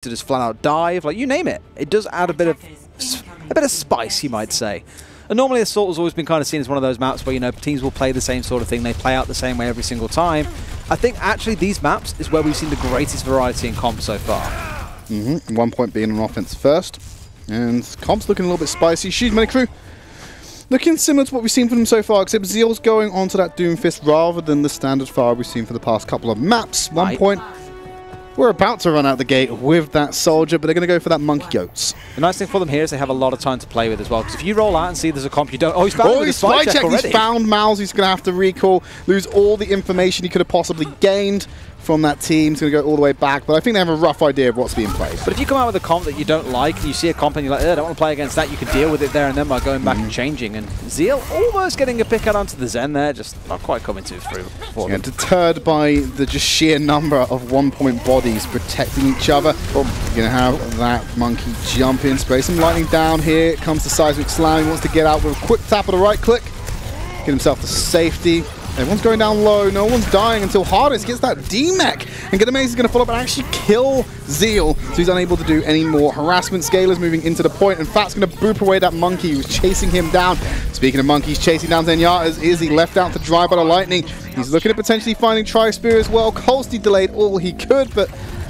to just flat out dive, like you name it. It does add a bit of spice, you might say. And normally Assault has always been kind of seen as one of those maps where, you know, teams will play the same sort of thing, they play out the same way every single time. I think actually these maps is where we've seen the greatest variety in comp so far. One point being on offense first. And comp's looking a little bit spicy. She's Money Crew looking similar to what we've seen from them so far, except Zeal's going onto that Doomfist rather than the standard fire we've seen for the past couple of maps. 1 point. We're about to run out the gate with that soldier, but they're going to go for that monkey goats. The nice thing for them here is they have a lot of time to play with as well, because if you roll out and see there's a comp you don't... Oh, he's found it with a spy check already. He's found Mouse. He's going to have to recall, lose all the information he could have possibly gained from that team. He's going to go all the way back, but I think they have a rough idea of what's being played. But if you come out with a comp that you don't like, and you see a comp and you're like, I don't want to play against that, you can deal with it there and then by going back and changing. And Zeal almost getting a pick out onto the Zen there, just not quite coming through for them. Deterred by the just sheer number of 1 point bodies protecting each other. You're going to have that monkey jump in, spray some lightning down here. Comes the Seismic Slam. He wants to get out with a quick tap of the right click. Get himself to safety. Everyone's going down low, no one's dying until Hardest gets that D-Mech. And Gedamaze is going to follow up and actually kill Zeal, so he's unable to do any more harassment. Scalar's moving into the point, and Fat's going to boop away that monkey who's chasing him down. Speaking of monkeys chasing down Zenyatta's, is he left out to dry by the lightning? He's looking at potentially finding Tri-Spear as well. Colsty delayed all he could, but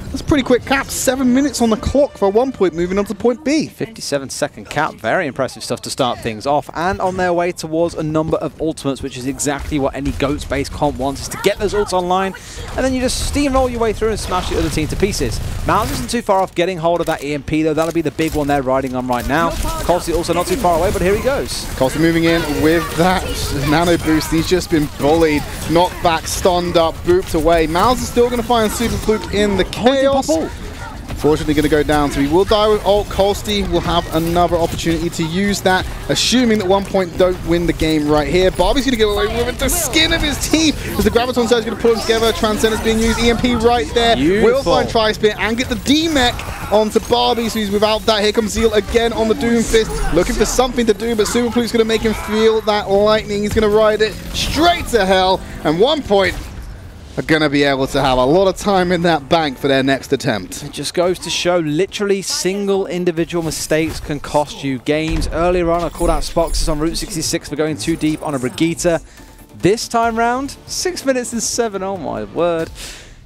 that's a pretty quick cap. 7 minutes on the clock for 1 point, moving on to point B. 57-second cap. Very impressive stuff to start things off. And on their way towards a number of ultimates, which is exactly what any GOATS-based comp wants, is to get those ults online, and then you just steamroll your way through and smash the other team to pieces. Mouse isn't too far off getting hold of that EMP, though. That'll be the big one they're riding on right now. Colsey also not too far away, but here he goes. Colsey moving in with that nano boost. He's just been bullied, knocked back, stunned up, booped away. Mouse is still going to find Super Fluke in the chaos. Fortunately going to go down, so he will die with ult. Colsty will have another opportunity to use that, assuming that 1 point don't win the game right here. Barbie's going to get away with it, the skin of his teeth, as the Graviton Surge is going to pull them together. Transcender's being used, EMP right there. Beautiful. Will find Tri-Spear and get the D-Mech onto Barbie, so he's without that. Here comes Zeal again on the Doomfist, looking for something to do, but Super Fluke's going to make him feel that lightning. He's going to ride it straight to hell, and 1 point are going to be able to have a lot of time in that bank for their next attempt. It just goes to show literally single individual mistakes can cost you games. Earlier on, I called out Spoxes on Route 66 for going too deep on a Brigitte. This time round, 6 minutes and 7, oh my word.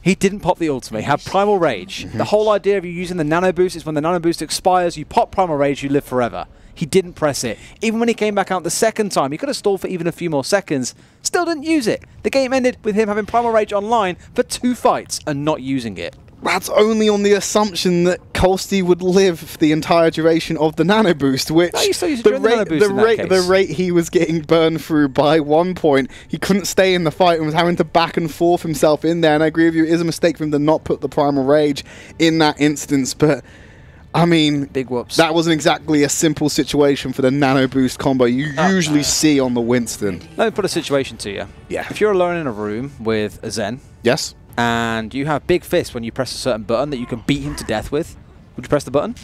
He didn't pop the ultimate, he had Primal Rage. The whole idea of you using the Nano Boost is when the Nano Boost expires, you pop Primal Rage, you live forever. He didn't press it. Even when he came back out the second time, he could have stalled for even a few more seconds. Still didn't use it. The game ended with him having Primal Rage online for 2 fights and not using it. That's only on the assumption that Colsty would live for the entire duration of the Nano Boost, which the rate he was getting burned through by 1 point, he couldn't stay in the fight and was having to back and forth himself in there. And I agree with you, it is a mistake for him to not put the Primal Rage in that instance, but I mean, big whoops. That wasn't exactly a simple situation for the Nano Boost combo you usually see on the Winston. Let me put a situation to you. Yeah. If you're alone in a room with a Zen, yes, and you have big fists when you press a certain button that you can beat him to death with, would you press the button?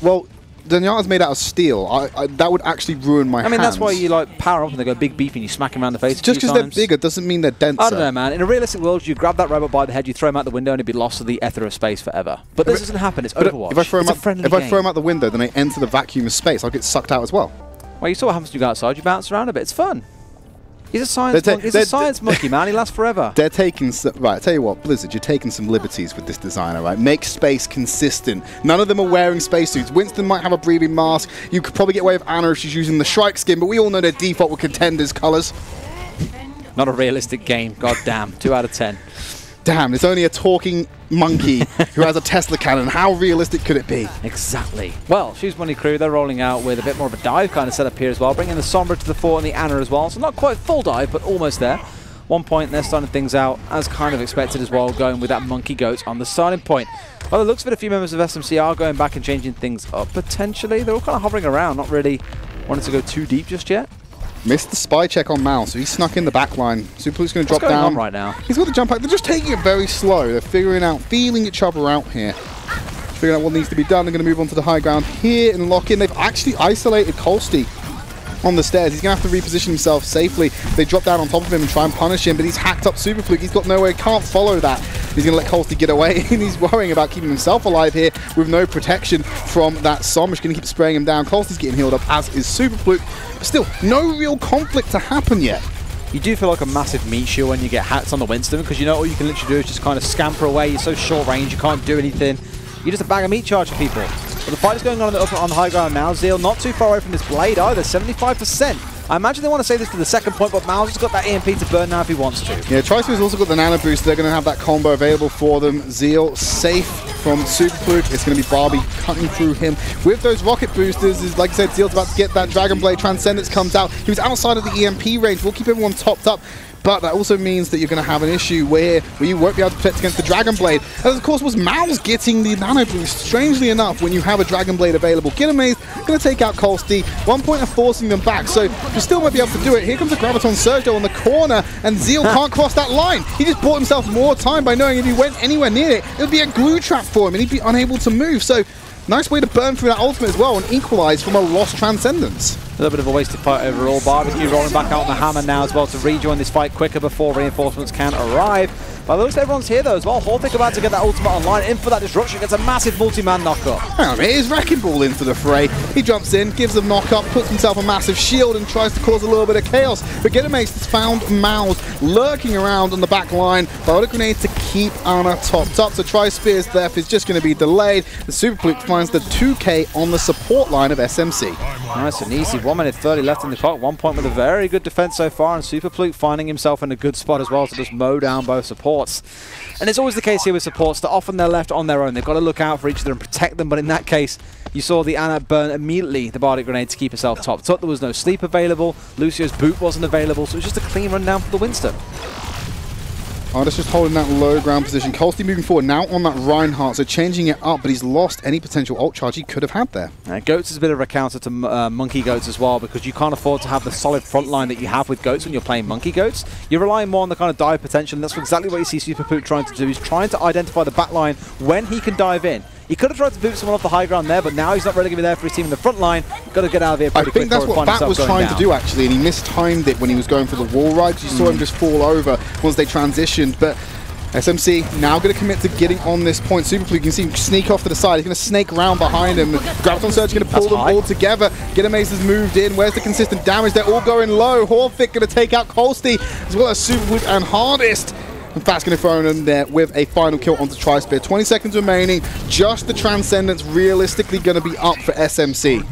Well, Zenyatta's made out of steel. That would actually ruin my hands. I mean, that's why you like power up and they go big beefy and you smack him around the face. Just because they're bigger doesn't mean they're denser. I don't know, man. In a realistic world, you grab that robot by the head, you throw him out the window, and he'd be lost to the ether of space forever. But this doesn't happen. It's Overwatch. If I throw him out the window, then I enter the vacuum of space. I'll get sucked out as well. Well, you saw what happens when you go outside. You bounce around a bit. It's fun. He's a science monkey, man. He lasts forever. They're taking right. I tell you what, Blizzard, you're taking some liberties with this designer, right? Make space consistent. None of them are wearing spacesuits. Winston might have a breathing mask. You could probably get away with Anna if she's using the Shrike skin, but we all know their default with Contenders colors. Not a realistic game. God damn. 2 out of 10. Damn, it's only a talking monkey who has a Tesla cannon. How realistic could it be? Exactly. Well, Shoes Money Crew, they're rolling out with a bit more of a dive kind of setup here as well, bringing the Sombra to the fore and the Anna as well. So not quite full dive, but almost there. 1 point, they're starting things out as kind of expected as well, going with that monkey goat on the starting point. Well, it looks for a few members of SMC are going back and changing things up potentially. They're all kind of hovering around, not really wanting to go too deep just yet. Missed the spy check on Mouse, so he snuck in the back line. Super Fluke's going to drop down. What's going on right now? He's got the jump back. They're just taking it very slow. They're feeling each other out here. Figuring out what needs to be done. They're going to move on to the high ground here and lock in. They've actually isolated Colsty on the stairs. He's going to have to reposition himself safely. They drop down on top of him and try and punish him, but he's hacked up Super Fluke. He's got nowhere, can't follow that. He's going to let Colsty get away, and he's worrying about keeping himself alive here with no protection from that Som. Just going to keep spraying him down. Colsty's getting healed up, as is Super Fluke. But still, no real conflict to happen yet. You do feel like a massive meat shield when you get hats on the Winston, because you know all you can literally do is just kind of scamper away. You're so short range, you can't do anything. You're just a bag of meat charge for people. But the fight is going on on the high ground now. Zeal not too far away from this blade either, 75%. I imagine they want to save this for the second point, but Miles has got that EMP to burn now if he wants to. Yeah, Tri-Spear's also got the nano boost. They're going to have that combo available for them. Zeal safe from Super Fluke. It's going to be Barbie cutting through him with those rocket boosters. Like I said, Zeal's about to get that Dragon Blade. Transcendence comes out. He was outside of the EMP range. We'll keep everyone topped up. But that also means that you're going to have an issue where you won't be able to protect against the Dragon Blade. And of course was Miles getting the nano boost. Strangely enough, when you have a Dragon Blade available, Gitamaze going to take out Colsty. 1Point are forcing them back, so you still might be able to do it. Here comes a Graviton Surge though on the corner, and Zeal can't cross that line. He just bought himself more time by knowing if he went anywhere near it, it would be a glue trap for him, and he'd be unable to move. So nice way to burn through that ultimate as well and equalize from a lost Transcendence. A little bit of a wasted fight overall. Barbecue rolling back out on the hammer now as well to rejoin this fight quicker before reinforcements can arrive. By the looks, everyone's here though as well. Holt about to get that ultimate online, in for that disruption, gets a massive multi-man knock-up. Hang on a minute, here's Wrecking Ball into the fray. He jumps in, gives them knock-up, puts himself a massive shield and tries to cause a little bit of chaos. But Gitamaze has found Miles lurking around on the back line. Pollitt grenade to keep Anna topped up. So Tri-Spear's death is just going to be delayed. The Super Fluke finds the 2K on the support line of SMC. Nice and easy. 1 minute 30 left in the clock. 1Point with a very good defense so far, and Super Fluke finding himself in a good spot as well to just mow down both supports. And it's always the case here with supports that often they're left on their own. They've got to look out for each other and protect them, but in that case, you saw the Anna burn immediately the Bardic Grenade to keep herself topped up. There was no sleep available. Lucio's boot wasn't available, so it was just a clean run down for the Winston. Artis just holding that low ground position. Colsty moving forward now on that Reinhardt, so changing it up, but he's lost any potential ult charge he could have had there. Goats is a bit of a counter to Monkey Goats as well, because you can't afford to have the solid front line that you have with Goats when you're playing Monkey Goats. You're relying more on the kind of dive potential, and that's exactly what you see Super Fluke trying to do. He's trying to identify the back line when he can dive in. He could have tried to boot someone off the high ground there, but now he's not really going to be there for his team in the front line. Got to get out of here pretty quick. I think that's what Bat was trying to do, actually, and he mistimed it when he was going for the wall ride. You saw him just fall over once they transitioned, but SMC now going to commit to getting on this point. Super Fluke, you can see him sneak off to the side. He's going to snake round behind him. Graviton Surge going to pull them all together. Gitamaze has moved in. Where's the consistent damage? They're all going low. Horfik going to take out Colsty, as well as Super Fluke and Hardest. And Fat's going to throw him in there with a final kill onto Tri-Spear. 20 seconds remaining. Just the Transcendence realistically going to be up for SMC.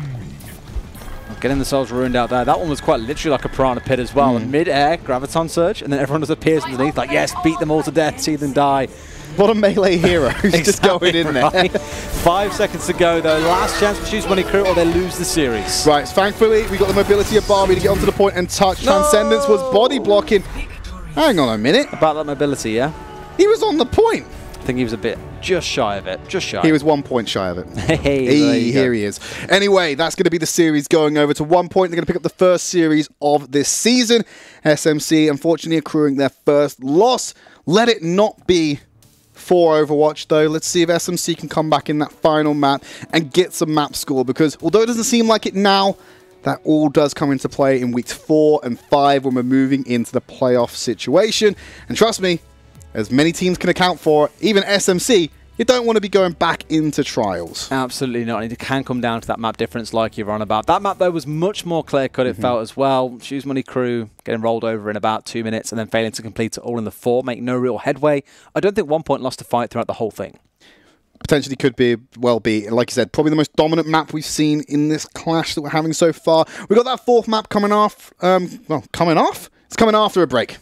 Getting themselves ruined out there. That one was quite literally like a piranha pit as well. Mid-air, Graviton Surge, and then everyone just appears underneath like, yes, beat them all to death, see them die. What a melee hero who's just going in there. 5 seconds to go though. Last chance to choose Money Crew or they lose the series. Right, thankfully we got the mobility of Barbie to get onto the point and touch. Transcendence was body blocking. Hang on a minute. About that mobility, yeah? He was on the point. I think he was a bit just shy of it. Just shy. He was 1 point shy of it. Hey, here he is. Anyway, that's going to be the series going over to 1 point. They're going to pick up the first series of this season. SMC, unfortunately, accruing their first loss. Let it not be for Overwatch, though. Let's see if SMC can come back in that final map and get some map score, because although it doesn't seem like it now, that all does come into play in weeks 4 and 5 when we're moving into the playoff situation. And trust me, as many teams can account for, even SMC, you don't want to be going back into trials. Absolutely not. It can come down to that map difference like you're on about. That map, though, was much more clear-cut, it felt as well. Choose Money Crew getting rolled over in about 2 minutes and then failing to complete it all in the 4, make no real headway. I don't think 1 point lost a fight throughout the whole thing. Potentially could be, well be, like you said, probably the most dominant map we've seen in this clash that we're having so far. We've got that 4th map coming off. Well, coming off? It's coming after a break.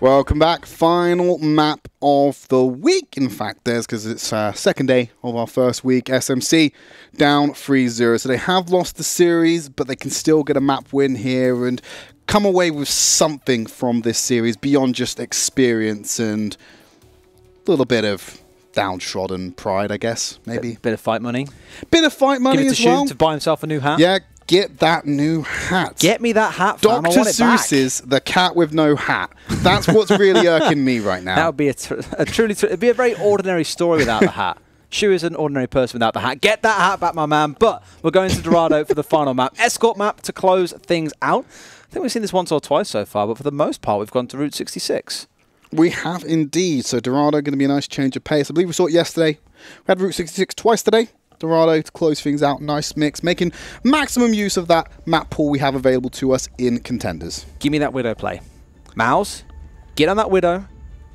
Welcome back. Final map of the week. In fact, there's because it's second day of our first week. SMC down 3-0. So they have lost the series, but they can still get a map win here and come away with something from this series beyond just experience and a little bit of downtrodden pride, I guess, maybe. Bit of fight money. Bit of fight money as well. To buy himself a new hat. Yeah, get that new hat. Get me that hat, fam. Dr. Seuss's The Cat with No Hat. That's what's really irking me right now. That would be it'd be a very ordinary story without the hat. Shu is an ordinary person without the hat. Get that hat back, my man. But we're going to Dorado for the final map. Escort map to close things out. I think we've seen this once or twice so far, but for the most part, we've gone to Route 66. We have indeed. So Dorado going to be a nice change of pace. I believe we saw it yesterday. We had Route 66 twice today. Dorado to close things out. Nice mix. Making maximum use of that map pool we have available to us in Contenders. Give me that Widow play. Mouse, get on that Widow.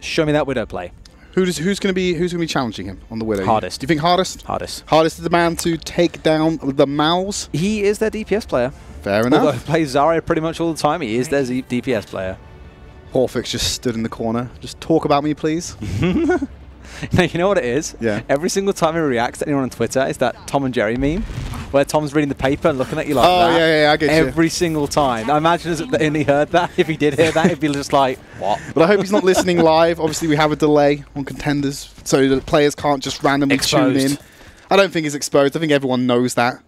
Show me that Widow play. Who's going to be challenging him on the Widow? Hardest. Do you think Hardest? Hardest. Hardest is the man to take down the Mouse? He is their DPS player. Fair enough. Although he plays Zarya pretty much all the time, he is their DPS player. Horfix just stood in the corner. Just talk about me, please. No, you know what it is? Yeah. Every single time he reacts to anyone on Twitter, it's that Tom and Jerry meme, where Tom's reading the paper and looking at you like that. Oh, yeah, I get you. Every single time. I imagine if he heard that, if he did hear that, he'd be just like, what? But I hope he's not listening live. Obviously, we have a delay on Contenders, so the players can't just randomly tune in. I don't think it's exposed. I think everyone knows that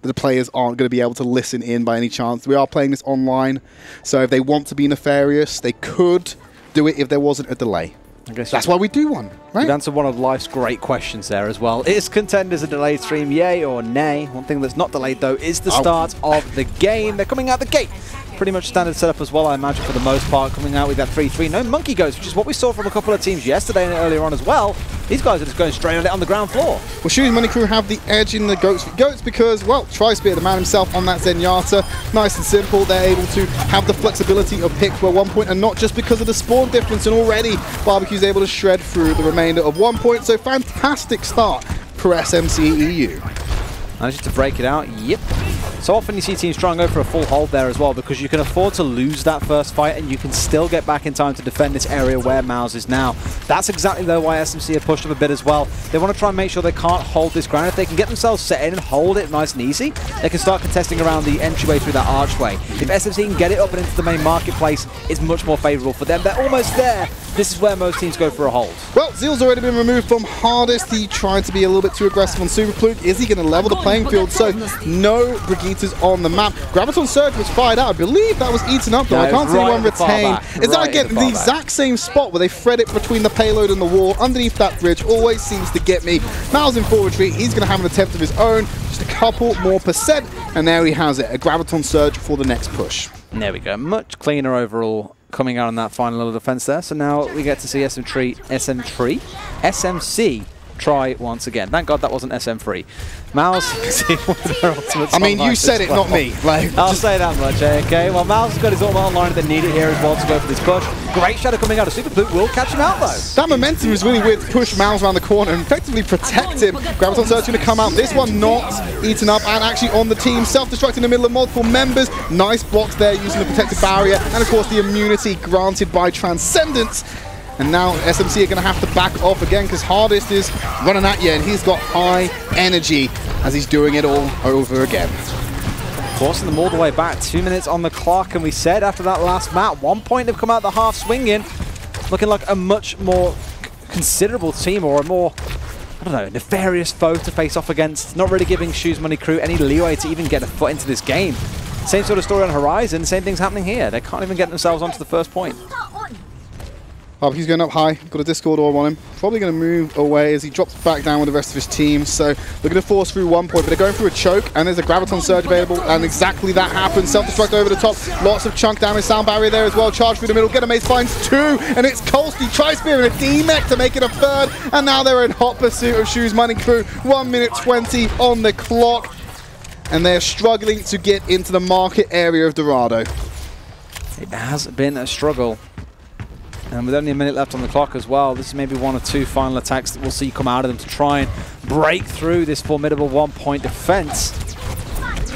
the players aren't going to be able to listen in by any chance. We are playing this online, so if they want to be nefarious, they could do it if there wasn't a delay. I guess that's why we do one, right? You've answered one of life's great questions there as well. Is Contenders a delayed stream, yay or nay? One thing that's not delayed, though, is the start of the game. They're coming out the gate. Pretty much standard setup as well, I imagine, for the most part, coming out with that 3-3. No monkey goes, which is what we saw from a couple of teams yesterday and earlier on as well. These guys are just going straight at it on the ground floor. Well, Shoes Money Crew have the edge in the Goats because, well, Tri-Spear, the man himself on that Zenyatta. Nice and simple. They're able to have the flexibility of pick for 1 point, and not just because of the spawn difference. And already, Barbecue's able to shred through the remainder of 1 point. So fantastic start for SMC EU. Managed to break it out, yep. So often you see teams try and go for a full hold there as well, because you can afford to lose that first fight and you can still get back in time to defend this area where Mouse is now. That's exactly though why SMC have pushed up a bit as well. They want to try and make sure they can't hold this ground. If they can get themselves set in and hold it nice and easy, they can start contesting around the entryway through that archway. If SMC can get it up and into the main marketplace, it's much more favourable for them. They're almost there. This is where most teams go for a hold. Well, Zeal's already been removed from Hardest. He tried to be a little bit too aggressive on Super Pluke. Is he going to level the playing field? So no Brigittas on the map. Graviton Surge was fired out. I believe that was eaten up, though. I can't see anyone retain. Is that again the exact same spot where they thread it between the payload and the wall underneath that bridge? Always seems to get me. Mal's in full retreat. He's going to have an attempt of his own. Just a couple more %. And there he has it. A Graviton Surge for the next push. And there we go. Much cleaner overall coming out on that final little defense there. So now we get to see SMC try once again. Thank God that wasn't SM3. Mouse, see one of their ultimates. I mean, you said it, not me. Like, I'll say that much, okay? Well, Mouse has got his ultimate online, they need it here as well to go for this push. Great shadow coming out of Super Pluke will catch him out, though. That momentum is really weird to push Mouse around the corner and effectively protect him. Graviton Surge going to come out. This one not eaten up and actually on the team. Self-destruct in the middle of multiple members. Nice blocks there using the protective barrier. And, of course, the immunity granted by Transcendence. And now SMC are going to have to back off again because Hardest is running at you and he's got high energy as he's doing it all over again. Forcing them all the way back. 2 minutes on the clock, and we said after that last map, 1 point have come out the half swinging, looking like a much more considerable team, or a more, I don't know, nefarious foe to face off against. Not really giving Shoes Money Crew any leeway to even get a foot into this game. Same sort of story on Horizon, same thing's happening here. They can't even get themselves onto the first point. He's going up high, got a Discord orb on him. Probably going to move away as he drops back down with the rest of his team. So they're going to force through 1 point, but they're going through a choke, and there's a Graviton Surge available, and exactly that happens. Self-destruct over the top, lots of chunk damage, sound barrier there as well. Charge through the middle, get a mace, finds 2, and it's Kolsky, Tri-Spear, and a D-Mech to make it a 3rd, and now they're in hot pursuit of Shoes Money Crew. 1 minute 20 on the clock, and they're struggling to get into the market area of Dorado. It has been a struggle. And with only a minute left on the clock as well, this is maybe 1 or 2 final attacks that we'll see come out of them to try and break through this formidable 1 point defense.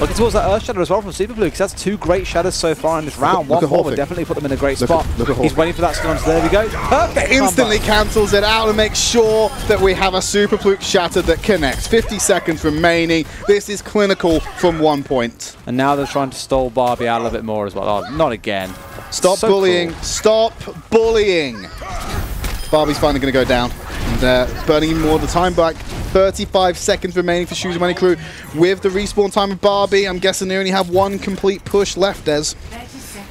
Looking towards that Earth Shadow as well from Super Blue, because that's 2 great shadows so far in this round. One more would definitely put them in a great spot. He's waiting for that stun, so there we go. Perfect. Instantly cancels it out and makes sure that we have a Super Fluke Shatter that connects. 50 seconds remaining. This is clinical from One.PoinT. And now they're trying to stall Barbie out a little bit more as well. Oh, not again. Stop bullying. Cool. Stop bullying. Barbie's finally going to go down. And burning more of the time back. 35 seconds remaining for Shoes Money Crew. With the respawn time of Barbie, I'm guessing they only have 1 complete push left, Des.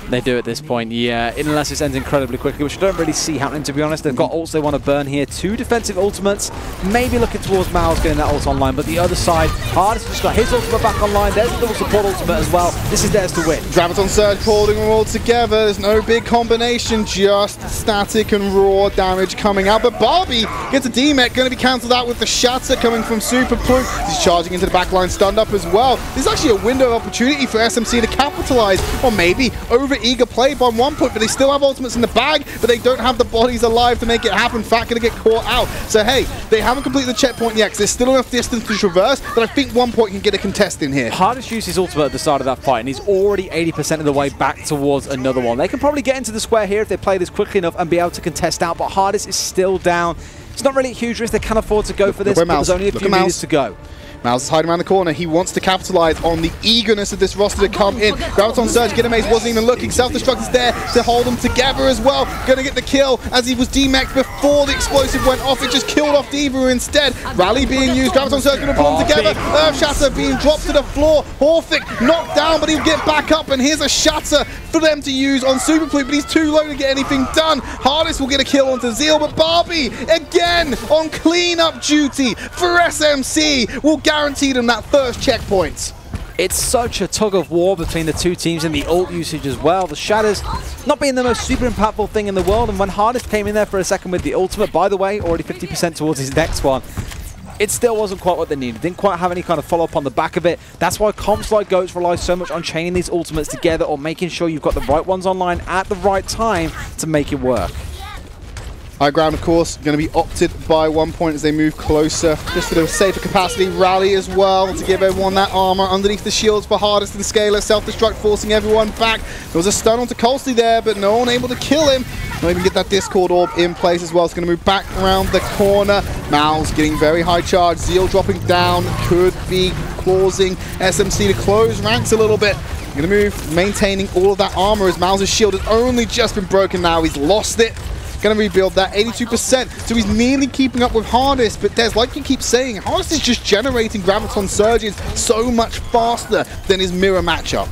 They do at this point, yeah, unless it ends incredibly quickly, which I don't really see happening, to be honest. They've got ults they want to burn here, 2 defensive ultimates, maybe looking towards Miles getting that ult online, but the other side, Hardest just got his ultimate back online. There's a double support ultimate as well. This is theirs to win. Graviton Surge holding them all together. There's no big combination, just static and raw damage coming out, but Barbie gets a D-Mech, going to be cancelled out with the Shatter coming from Super Fluke. He's charging into the backline, stunned up as well. This is actually a window of opportunity for SMC to capitalize, or maybe over-eager play by One.PoinT, but they still have ultimates in the bag, but they don't have the bodies alive to make it happen. Fat going to get caught out. So hey, they haven't completed the checkpoint yet, because there's still enough distance to traverse, but I think One.PoinT can get a contest in here. Hardest used his ultimate at the start of that fight, and he's already 80% of the way back towards another one. They can probably get into the square here if they play this quickly enough and be able to contest out, but Hardest is still down. It's not really a huge risk. They can afford to go for this, but there's only a few meters to go. Miles is hiding around the corner. He wants to capitalize on the eagerness of this roster to come in. Graviton Surge, Amaze wasn't even looking. Self-destruct is there to hold them together as well. Going to get the kill as he was D-Maxed before the explosive went off. It just killed off Diva instead. Rally being used. Graviton Surge going to pull them together. Earth Shatter being dropped to the floor. Horfik knocked down, but he'll get back up. And here's a Shatter for them to use on Super Fluke, but he's too low to get anything done. Hardest will get a kill onto Zeal, but Barbie again on cleanup duty for SMC will guarantee them that first checkpoint. It's such a tug of war between the two teams and the ult usage as well. The Shatters not being the most super impactful thing in the world, and when Hardest came in there for a second with the ultimate, by the way, already 50% towards his next one, it still wasn't quite what they needed. Didn't quite have any kind of follow-up on the back of it. That's why comps like GOATS rely so much on chaining these ultimates together or making sure you've got the right ones online at the right time to make it work. High ground, of course, going to be opted by One.PoinT as they move closer, just for the safer capacity. Rally as well to give everyone that armor underneath the shields for Hardest and Scaler. Self-destruct forcing everyone back. There was a stun onto Colsey there, but no one able to kill him. Not even get that Discord orb in place as well. It's going to move back around the corner. Mal's getting very high charge. Zeal dropping down. Could be causing SMC to close ranks a little bit. Going to move, maintaining all of that armor as Mal's shield has only just been broken now. He's lost it. Going to rebuild that 82%, so he's nearly keeping up with Hardest, but Des, like you keep saying, Hardest is just generating Graviton Surges so much faster than his mirror matchup.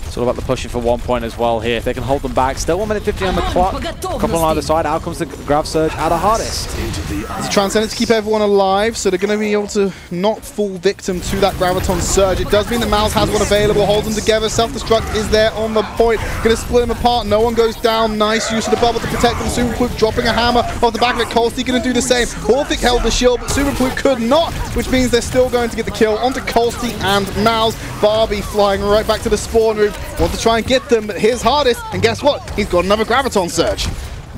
It's all about the pushing for One.PoinT as well here. If they can hold them back, still 1 minute 50 on the clock. Couple on either side, out comes the Grav Surge out of Hardest. It's a Transcendence to keep everyone alive, so they're going to be able to not fall victim to that Graviton Surge. It does mean that Miles has one available, holds them together. Self-destruct is there on the point. Going to split them apart, no one goes down. Nice use of the bubble to protect them. Super Fluke dropping a hammer off the back of it. Colsey going to do the same. Horfik held the shield, but Super Fluke could not, which means they're still going to get the kill onto Colsey and Miles. Barbie flying right back to the spawn room. Want to try and get them, but here's Hardest, and guess what? He's got another Graviton Surge.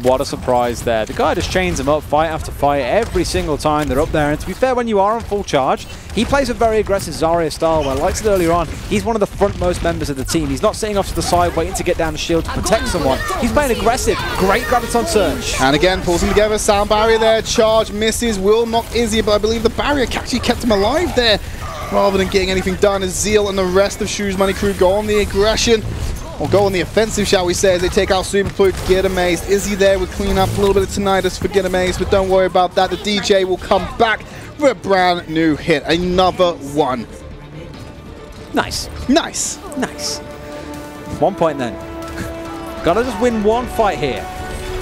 What a surprise there. The guy just chains them up fight after fight every single time they're up there. And to be fair, when you are on full charge, he plays a very aggressive Zarya style where, like I said earlier on, he's one of the frontmost members of the team. He's not sitting off to the side waiting to get down the shield to protect someone. He's playing aggressive. Great Graviton Surge. And again, pulls them together. Sound barrier there. Charge misses. Will knock Izzy, but I believe the barrier actually kept him alive there rather than getting anything done as Zeal and the rest of Shoes Money Crew go on the aggression. Or go on the offensive, shall we say, as they take out Super Fluke. Get Amazed. Izzy there with clean up, a little bit of tinnitus for Get Amazed, but don't worry about that. The DJ will come back with a brand new hit. Another one. Nice. Nice. Nice. One.PoinT then. Gotta just win one fight here.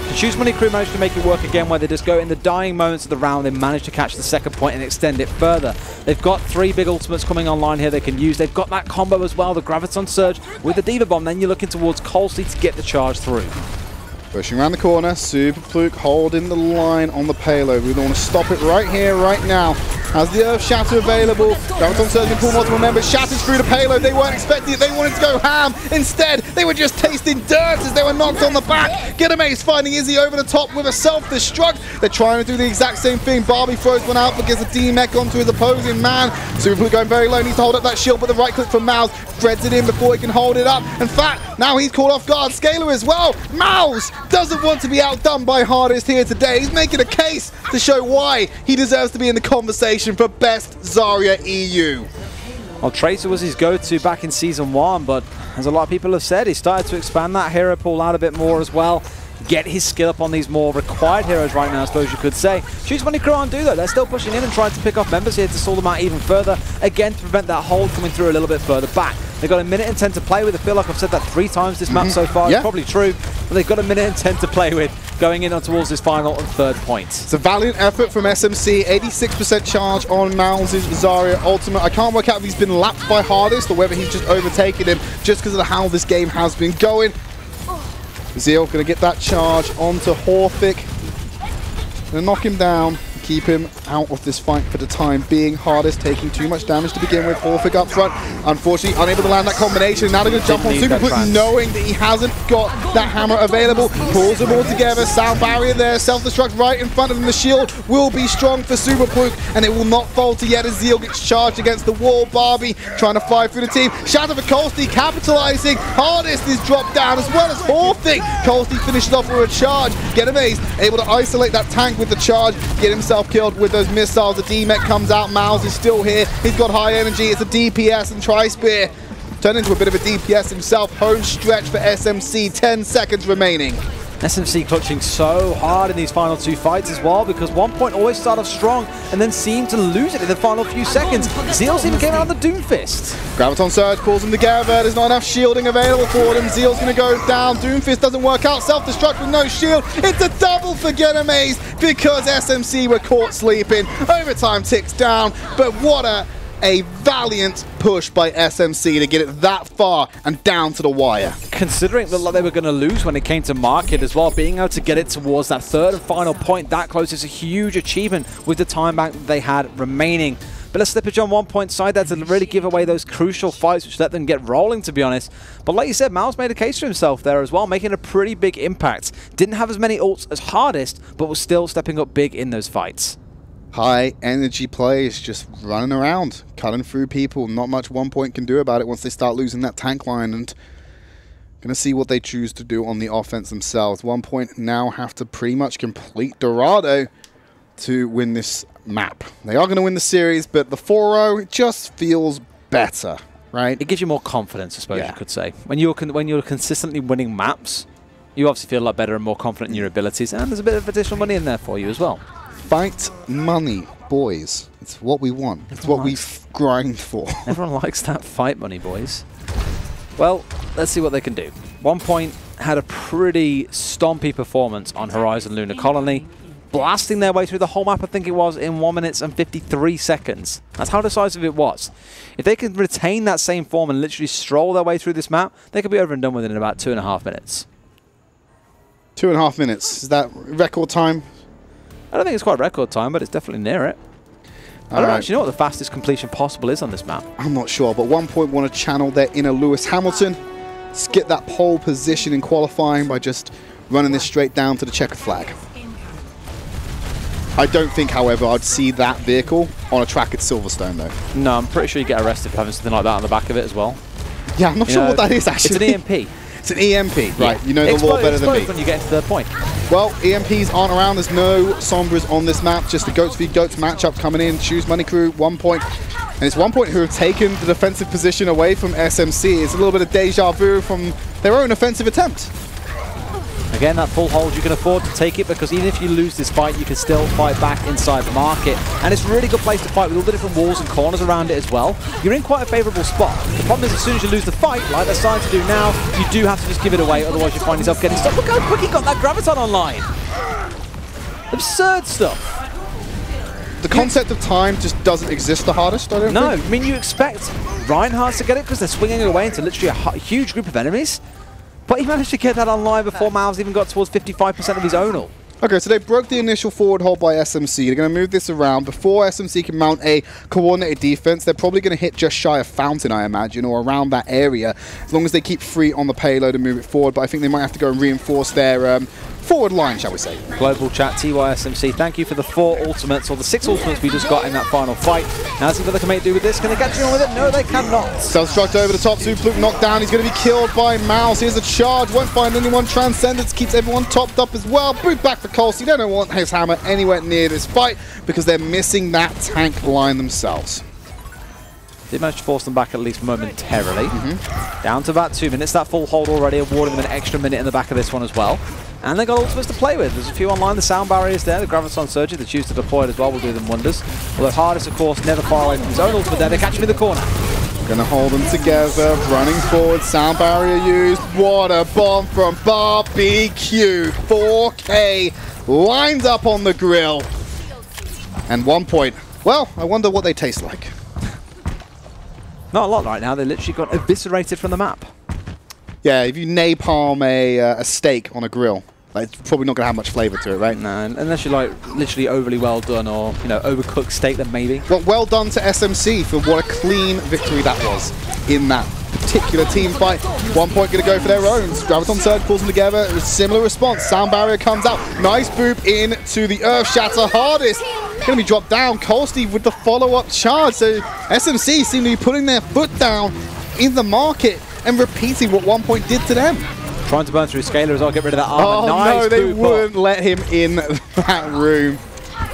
The Shoes Money Crew managed to make it work again where they just go in the dying moments of the round. They managed to catch the second point and extend it further. They've got 3 big ultimates coming online here they can use. They've got that combo as well, the Graviton Surge with the Diva Bomb. Then you're looking towards Colsey to get the charge through. Pushing around the corner, Super Fluke holding the line on the payload. We want to stop it right here, right now. has the Earth Shatter available. Graviton Surge can pull multiple members. Shatters through the payload. They weren't expecting it. They wanted to go ham. Instead, they were just tasting dirt as they were knocked on the back. Getamaze finding Izzy over the top with a self-destruct. They're trying to do the exact same thing. Barbie throws one out but gets a D-mech onto his opposing man. Super going very low. Needs to hold up that shield, but the right click from Mouse threads it in before he can hold it up. In fact, now he's caught off guard. Scalar as well. Mouse doesn't want to be outdone by Hardest here today. He's making a case to show why he deserves to be in the conversation for best Zarya EU. Well, Tracer was his go-to back in Season 1, but as a lot of people have said, he started to expand that hero pool out a bit more as well. Get his skill up on these more required heroes right now, I suppose you could say. Choose Money Crew aren't do though. They're still pushing in and trying to pick off members here to stall them out even further. Again, to prevent that hold coming through a little bit further back. They've got a minute and 10 to play with. I feel like I've said that 3 times this map so far. Yeah. It's probably true, but they've got a minute and 10 to play with going in on towards this final and 3rd point. It's a valiant effort from SMC. 86% charge on Mouse' Zarya ultimate. I can't work out if he's been lapped by Hardest or whether he's just overtaken him just because of how this game has been going. Zeal going to get that charge onto Horfic. Going to knock him down, keep him out of this fight for the time being. Hardest taking too much damage to begin with. Horfic up front, unfortunately unable to land that combination. Now they're going to jump on Superquick, knowing that he hasn't got that hammer available. Pulls them all together. Sound barrier there. Self-destruct right in front of him. The shield will be strong for Superquick, and it will not falter yet as Zeal gets charged against the wall. Barbie trying to fly through the team. Shatter for Colsty, capitalizing. Hardest is dropped down as well as Horfic. Colsty finishes off with a charge. Getamaze able to isolate that tank with the charge. Get himself killed with those missiles. The D-Mech comes out. Miles is still here. He's got high energy. It's a DPS and Tri-Spear. Turned into a bit of a DPS himself. Home stretch for SMC. 10 seconds remaining. SMC clutching so hard in these final 2 fights as well, because OnePoint always start off strong and then seem to lose it in the final few seconds. Zeal's even getting out of the Doomfist. Graviton Surge pulls them together. There's not enough shielding available for them. Zeal's going to go down. Doomfist doesn't work out. Self-destruct with no shield. It's a double for Getamaze because SMC were caught sleeping. Overtime ticks down, but what a valiant push by SMC to get it that far and down to the wire. Considering that they were going to lose when it came to market as well, being able to get it towards that 3rd and final point that close is a huge achievement with the time bank that they had remaining. But a slippage on OnePoint side there to really give away those crucial fights which let them get rolling, to be honest. But like you said, Miles made a case for himself there as well, making a pretty big impact. Didn't have as many ults as Hardest, but was still stepping up big in those fights. High energy plays, just running around, cutting through people. Not much OnePoint can do about it once they start losing that tank line, and going to see what they choose to do on the offense themselves. OnePoint now have to pretty much complete Dorado to win this map. They are going to win the series, but the 4-0 just feels better, right? It gives you more confidence, I suppose you could say. When you're consistently winning maps, you obviously feel a lot better and more confident in your abilities, and there's a bit of additional money in there for you as well. Fight money, boys. It's what we want. It's what we grind for. Everyone likes that fight money, boys. Well, let's see what they can do. OnePoint had a pretty stompy performance on Horizon Lunar Colony, blasting their way through the whole map, I think it was, in 1 minute and 53 seconds. That's how decisive it was. If they can retain that same form and literally stroll their way through this map, they could be over and done with it in about 2.5 minutes. 2.5 minutes. Is that record time? I don't think it's quite record time, but it's definitely near it. I don't actually know what the fastest completion possible is on this map. I'm not sure, but OnePoint want to channel their inner Lewis Hamilton. Let's get that pole position in qualifying by just running this straight down to the checkered flag. I don't think, however, I'd see that vehicle on a track at Silverstone, though. No, I'm pretty sure you get arrested for having something like that on the back of it as well. Yeah, I'm not sure what that is, actually. It's an EMP. It's an EMP, right? You know the law better than me. When you get into 3rd point. Well, EMPs aren't around. There's no Sombras on this map. Just the Goats v Goats matchup coming in. Choose Money Crew, OnePoint. And it's OnePoint who have taken the defensive position away from SMC. It's a little bit of deja vu from their own offensive attempt. Again, that full hold, you can afford to take it because even if you lose this fight, you can still fight back inside the market. And it's a really good place to fight with all the different walls and corners around it as well. You're in quite a favourable spot. The problem is as soon as you lose the fight, like they're starting to do now, you do have to just give it away, otherwise you find yourself getting stuck. Look how quick he got that Graviton online! Absurd stuff. The concept of time just doesn't exist the hardest, I don't think. No, I mean, you expect Reinhardt to get it because they're swinging it away into literally a huge group of enemies. But he managed to get that online before Miles even got towards 55% of his own ult. Okay, so they broke the initial forward hold by SMC. They're going to move this around. Before SMC can mount a coordinated defense, they're probably going to hit just shy of Fountain, I imagine, or around that area, as long as they keep free on the payload and move it forward. But I think they might have to go and reinforce their forward line, shall we say. Global chat, TYSMC, thank you for the 4 ultimates, or the 6 ultimates we just got in that final fight. Now see what they can make do with this. Can they get on with it? No, they cannot. Self-destruct over the top, Super Fluke knocked down. He's going to be killed by Mouse. Here's a charge, won't find anyone. Transcendence keeps everyone topped up as well. Boot back for Colsey. They don't want his hammer anywhere near this fight because they're missing that tank line themselves. Did manage to force them back at least momentarily. Down to about 2 minutes. That full hold already, awarding them an extra minute in the back of this one as well. And they got ultimates to play with. There's a few online. The sound barrier is there. The Graviton Surgery, they choose to deploy it as well, will do them wonders. Although Hardest, of course, never far away from his own ultimate there. They catch him in the corner. Gonna hold them together, running forward, sound barrier used. What a bomb from Barbecue. 4K lined up on the grill. And 1 point. Well, I wonder what they taste like. Not a lot right now. They literally got eviscerated from the map. Yeah, if you napalm a steak on a grill, like, it's probably not going to have much flavor to it, right? No, unless you're like literally overly well done or, you know, overcooked steak, then maybe. Well done to SMC for what a clean victory that was in that particular team fight. 1 point going to go for their own. Graviton Surge pulls them together. A similar response. Sound barrier comes out. Nice boop into the Earth Shatter. Hardest going to be dropped down. Colsey with the follow-up charge. So SMC seem to be putting their foot down in the market and repeating what 1 point did to them. Trying to burn through Scaler as well, get rid of that armor. Oh nice no, they wouldn't let him in that room.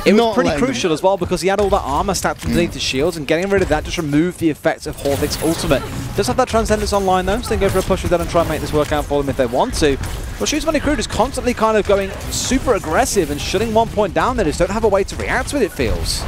It was pretty crucial as well because he had all that armor stacked underneath his shields, and getting rid of that just removed the effects of Horvik's ultimate. Does have that Transcendence online though, so they can go for a push with that and try and make this work out for them if they want to. Well, Shoes Money Crew is constantly kind of going super aggressive and shutting 1 point down. They just don't have a way to react to it, it feels.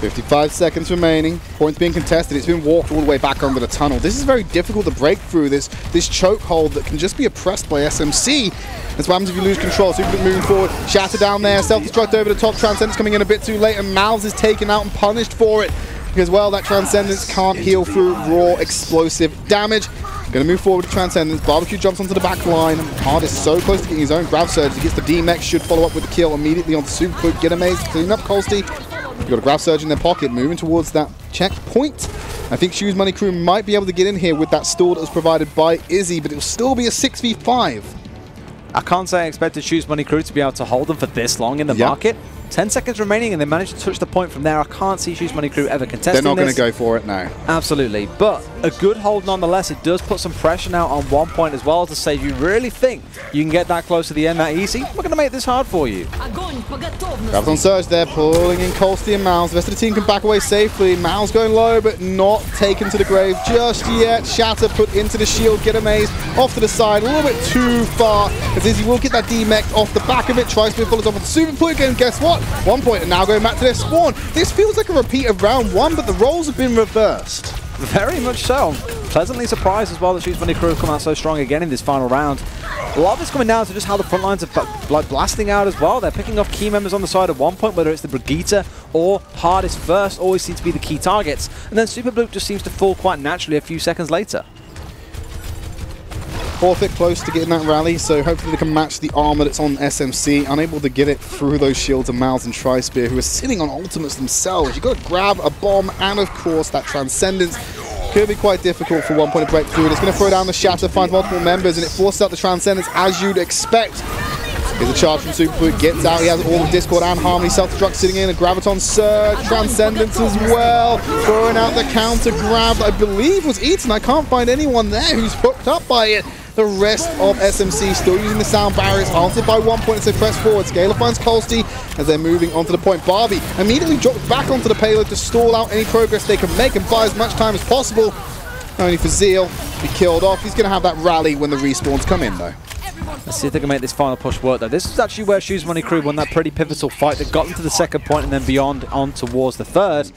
55 seconds remaining. Points being contested. It's been walked all the way back under the tunnel. This is very difficult to break through this chokehold that can just be oppressed by SMC. That's what happens if you lose control. Super moving forward. Shatter down there. Self-destruct over the top. Transcendence coming in a bit too late, and Malz is taken out and punished for it. Because, well, that Transcendence can't heal through raw explosive damage. Going to move forward to Transcendence. Barbecue jumps onto the back line. Hardest so close to getting his own Grav Surge. He gets the D-Mech. Should follow up with the kill immediately onto Super Fluke. Get amazed. Clean up Colsey. You've got a Grav Surge in their pocket, moving towards that checkpoint. I think Shoes Money Crew might be able to get in here with that stall that was provided by Izzy, but it'll still be a 6v5. I can't say I expected Shoes Money Crew to be able to hold them for this long in the market. 10 seconds remaining and they managed to touch the point from there. I can't see Shoes Money Crew ever contesting this. They're not going to go for it now. Absolutely. But a good hold nonetheless. It does put some pressure now on 1 point as well to say, you really think you can get that close to the end that easy? We're going to make this hard for you. Graviton Surge there, pulling in Colsey and Mouse. The rest of the team can back away safely. Mouse going low, but not taken to the grave just yet. Shatter put into the shield, get amazed. Off to the side, a little bit too far. As Izzy will get that D-Mech off the back of it. Tries to follow off with the Super Fluke, and guess what? 1 point, and now going back to their spawn. This feels like a repeat of round 1, but the roles have been reversed. Very much so. I'm pleasantly surprised as well that Shoes Money Crew have come out so strong again in this final round. A lot of it's coming down to just how the front lines are like blasting out as well. They're picking off key members on the side at 1 point, whether it's the Brigitte or Hardest first, always seem to be the key targets. And then Super Blue just seems to fall quite naturally a few seconds later. Horvik close to getting that rally, so hopefully they can match the armor that's on SMC. Unable to get it through those shields of Malz and Tri-Spear, who are sitting on ultimates themselves. You've got to grab a bomb, and of course that Transcendence could be quite difficult for 1 point to break through. And it's going to throw down the Shatter, finds multiple members, and it forces out the Transcendence as you'd expect. Here's a charge from Super Fluke, gets out, he has all of Discord and Harmony, self-destruct sitting in, a Graviton Surge, Transcendence as well, throwing out the counter grab that I believe was eaten. I can't find anyone there who's hooked up by it. The rest of SMC still using the sound barriers, answered by 1 point as they press forward. Scaler finds Colsey as they're moving onto the point. Barbie immediately drops back onto the payload to stall out any progress they can make and buy as much time as possible. Only for Zeal to be killed off. He's going to have that rally when the respawns come in though. Let's see if they can make this final push work though. This is actually where Shoes Money Crew won that pretty pivotal fight that got them to the second point and then beyond on towards the third.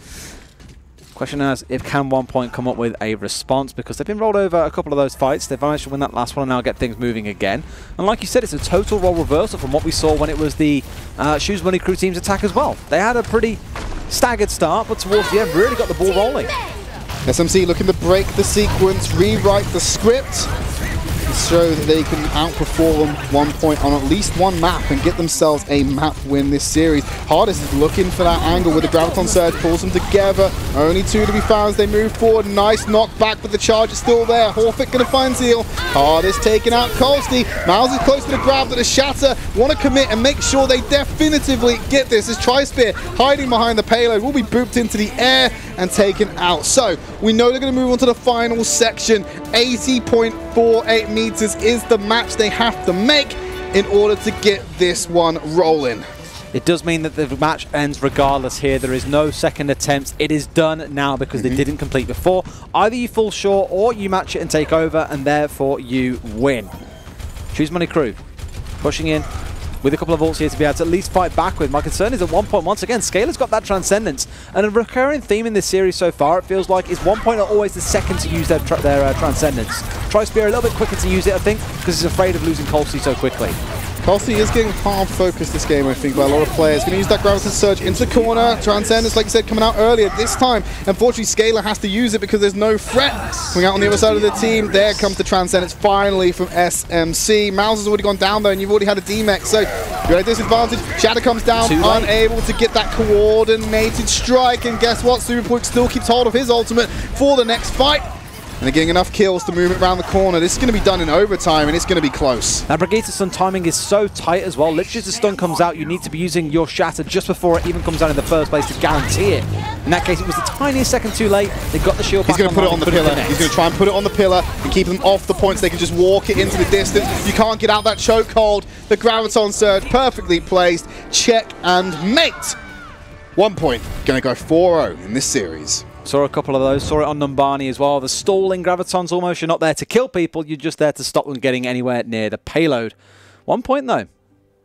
Question is, if can 1 point come up with a response, because they've been rolled over a couple of those fights. They've managed to win that last one and now get things moving again. And like you said, it's a total role reversal from what we saw when it was the Shoes Money Crew team's attack as well. They had a pretty staggered start, but towards the end really got the ball rolling. SMC looking to break the sequence, rewrite the script. show that they can outperform 1.0 on at least one map and get themselves a map win this series. Hardest is looking for that angle with the Graviton Surge, pulls them together. Only two to be found as they move forward. Nice knockback, but the charge is still there. Horfit gonna find Zeal. Hardest taking out Colsty. Miles is close to the grab, but the Shatter want to commit and make sure they definitively get this. As Tri-Spear hiding behind the payload will be booped into the air and taken out. So we know they're going to move on to the final section. 80.48 meters is the match they have to make in order to get this one rolling. It does mean that the match ends regardless here. There is no second attempt. It is done now because they didn't complete before. Either you fall short or you match it and take over, and therefore you win. Choose Money Crew. Pushing in with a couple of ults here to be able to at least fight back with. My concern is at 1 point, once again, Scalar's got that Transcendence. And a recurring theme in this series so far, it feels like, is 1 point are always the second to use their Transcendence. Tri-Spear a little bit quicker to use it, I think, because he's afraid of losing Colsey so quickly. Colsey is getting hard focused this game, I think, by a lot of players. Going to use that Graviton Surge into the corner. Transcendence, like you said, coming out earlier. This time, unfortunately, Scalar has to use it because there's no threat. Coming out on the other side of the team, there comes the Transcendence finally from SMC. Mouse has already gone down though, and you've already had a D-Mech, so you're at a disadvantage. Shadow comes down, unable to get that coordinated strike, and guess what? Superpoik still keeps hold of his ultimate for the next fight. And they're getting enough kills to move it around the corner. This is going to be done in overtime, and it's going to be close. That Brigitte stun timing is so tight as well. Literally as the stun comes out, you need to be using your Shatter just before it even comes out in the first place to guarantee it. In that case, it was the tiniest second too late. They got the shield back. He's going to put it on the pillar. He's going to try and put it on the pillar and keep them off the points. They can just walk it into the distance. You can't get out that chokehold. The Graviton Surge perfectly placed. Check and mate. 1 point. Going to go 4-0 in this series. Saw a couple of those. Saw it on Numbani as well. The stalling Gravitons almost. You're not there to kill people. You're just there to stop them getting anywhere near the payload. 1 point though.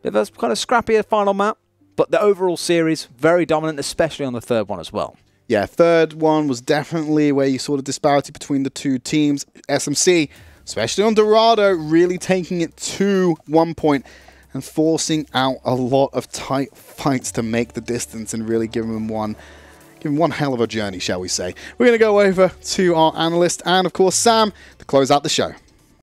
Bit of a kind of scrappier final map. But the overall series, very dominant, especially on the third one as well. Yeah, third one was definitely where you saw the disparity between the two teams. SMC, especially on Dorado, really taking it to 1 point and forcing out a lot of tight fights to make the distance and really giving them one hell of a journey, shall we say. We're going to go over to our analyst and, of course, Sam to close out the show.